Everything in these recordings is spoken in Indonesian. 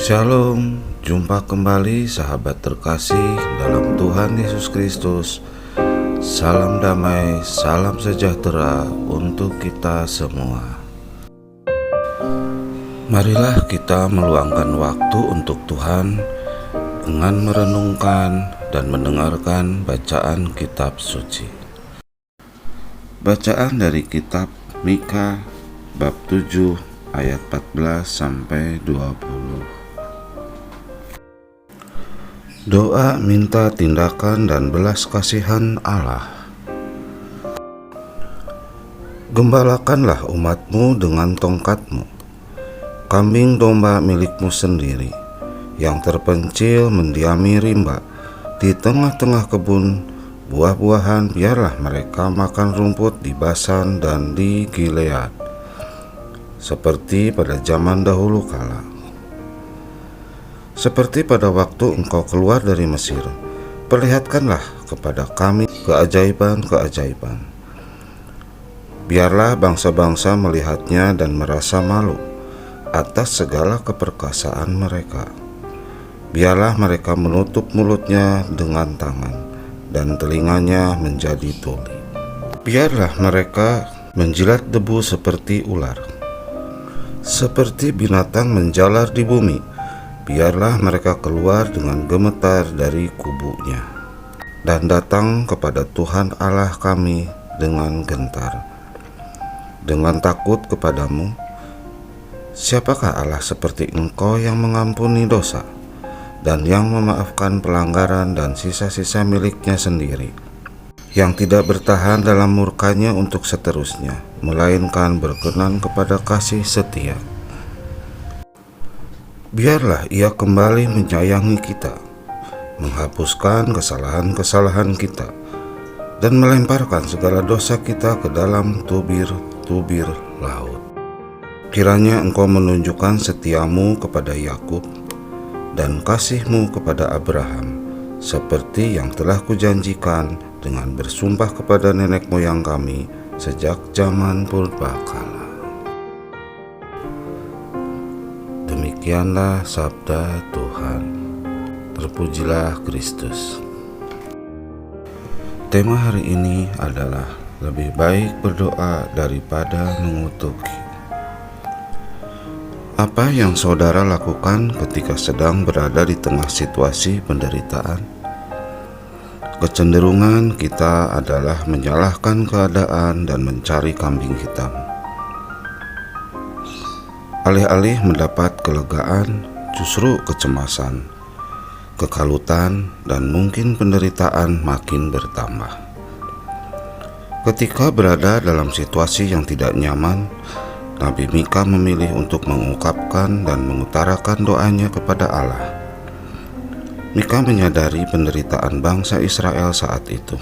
Shalom, jumpa kembali sahabat terkasih dalam Tuhan Yesus Kristus. Salam damai, salam sejahtera untuk kita semua. Marilah kita meluangkan waktu untuk Tuhan dengan merenungkan dan mendengarkan bacaan kitab suci. Bacaan dari kitab Mika bab 7 ayat 14 sampai 20. Doa minta tindakan dan belas kasihan Allah. Gembalakanlah umatmu dengan tongkatmu, kambing domba milikmu sendiri, yang terpencil mendiami rimba, di tengah-tengah kebun buah-buahan biarlah mereka makan rumput di Basan dan di Gilead, seperti pada zaman dahulu kala. Seperti pada waktu engkau keluar dari Mesir, perlihatkanlah kepada kami keajaiban-keajaiban. Biarlah bangsa-bangsa melihatnya dan merasa malu atas segala keperkasaan mereka. Biarlah mereka menutup mulutnya dengan tangan dan telinganya menjadi tuli. Biarlah mereka menjilat debu seperti ular, seperti binatang menjalar di bumi. Biarlah mereka keluar dengan gemetar dari kubunya dan datang kepada Tuhan Allah kami dengan gentar, dengan takut kepadamu. Siapakah Allah seperti Engkau yang mengampuni dosa dan yang memaafkan pelanggaran dan sisa-sisa miliknya sendiri, yang tidak bertahan dalam murkanya untuk seterusnya, melainkan berkenan kepada kasih setia. Biarlah Ia kembali menyayangi kita, menghapuskan kesalahan-kesalahan kita, dan melemparkan segala dosa kita ke dalam tubir-tubir laut. Kiranya Engkau menunjukkan setiamu kepada Yakub dan kasih-Mu kepada Abraham, seperti yang telah Kujanjikan dengan bersumpah kepada nenek moyang kami sejak zaman purbakala. Demikianlah sabda Tuhan. Terpujilah Kristus. Tema hari ini adalah lebih baik berdoa daripada mengutuki. Apa yang saudara lakukan ketika sedang berada di tengah situasi penderitaan? Kecenderungan kita adalah menyalahkan keadaan dan mencari kambing hitam. Alih-alih mendapat kelegaan, justru kecemasan, kekalutan, dan mungkin penderitaan makin bertambah. Ketika berada dalam situasi yang tidak nyaman, Nabi Mika memilih untuk mengungkapkan dan mengutarakan doanya kepada Allah. Mika menyadari penderitaan bangsa Israel saat itu,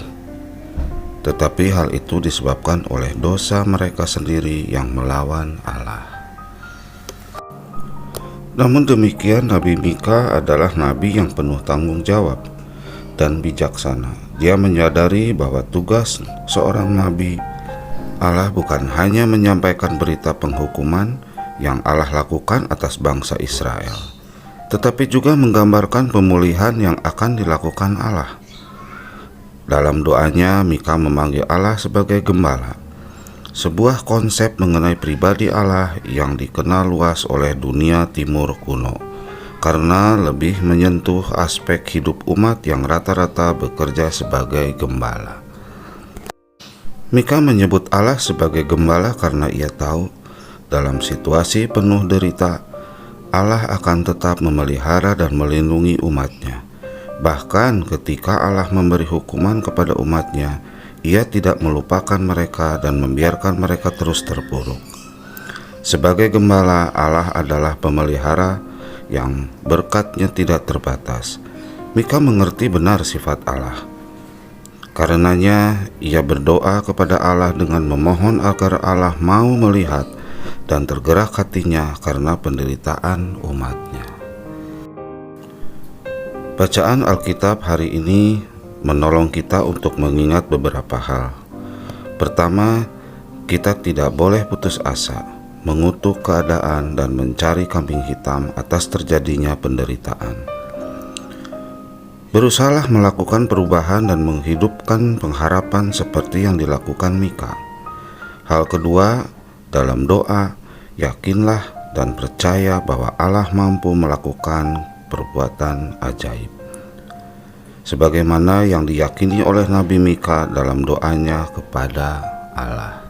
tetapi hal itu disebabkan oleh dosa mereka sendiri yang melawan Allah. Namun demikian, Nabi Mika adalah nabi yang penuh tanggung jawab dan bijaksana. Dia menyadari bahwa tugas seorang nabi Allah bukan hanya menyampaikan berita penghukuman yang Allah lakukan atas bangsa Israel, tetapi juga menggambarkan pemulihan yang akan dilakukan Allah. Dalam doanya, Mika memanggil Allah sebagai gembala, sebuah konsep mengenai pribadi Allah yang dikenal luas oleh dunia timur kuno, karena lebih menyentuh aspek hidup umat yang rata-rata bekerja sebagai gembala. Mika menyebut Allah sebagai gembala karena ia tahu dalam situasi penuh derita, Allah akan tetap memelihara dan melindungi umatnya. Bahkan ketika Allah memberi hukuman kepada umatnya, Ia tidak melupakan mereka dan membiarkan mereka terus terpuruk. Sebagai gembala, Allah adalah pemelihara yang berkatnya tidak terbatas. Mika mengerti benar sifat Allah. Karenanya, ia berdoa kepada Allah dengan memohon agar Allah mau melihat dan tergerak hatinya karena penderitaan umatnya. Bacaan Alkitab hari ini menolong kita untuk mengingat beberapa hal. Pertama, kita tidak boleh putus asa. mengutuk keadaan dan mencari kambing hitam atas terjadinya penderitaan. Berusahalah melakukan perubahan dan menghidupkan pengharapan seperti yang dilakukan Mika. Hal kedua, dalam doa, yakinlah dan percaya bahwa Allah mampu melakukan perbuatan ajaib, sebagaimana yang diyakini oleh Nabi Mika dalam doanya kepada Allah.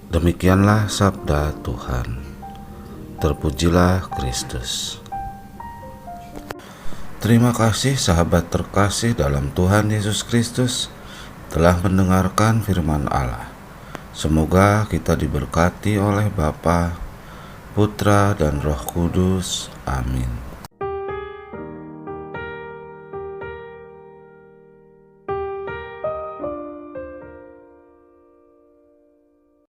Demikianlah sabda Tuhan. Terpujilah Kristus. Terima kasih sahabat terkasih dalam Tuhan Yesus Kristus telah mendengarkan firman Allah. Semoga kita diberkati oleh Bapa, Putra, dan Roh Kudus. Amin.